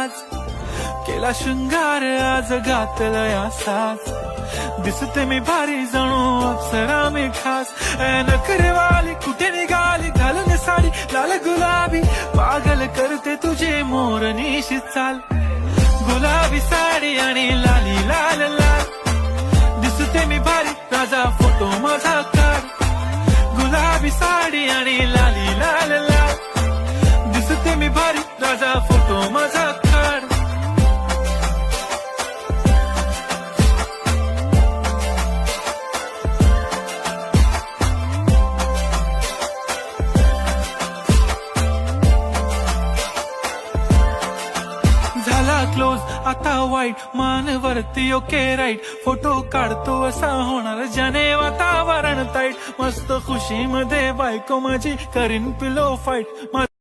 साज केला शृंगार आज घातलं असाच दिसते मी भारी जणू अप्सरा मी खास नखरेवाली कुठे निघाली घालून साडी लाल गुलाबी पागल करते तुझे मोरनीशी चाल गुलाबी साडी आणि लाली लाल लाल दिसते मी भारी राजा फोटो माझा काढ गुलाबी साडी आणि लाली लाल लाल दिसते मी भारी राजा फोटो माझा काढ झाला क्लोज आता वाईट मान वरती ओके राईट फोटो काढतो असा होणार ज्याने वातावरण ताईट मस्त खुशी मध्ये बायको माझी करीन पिलो फाईट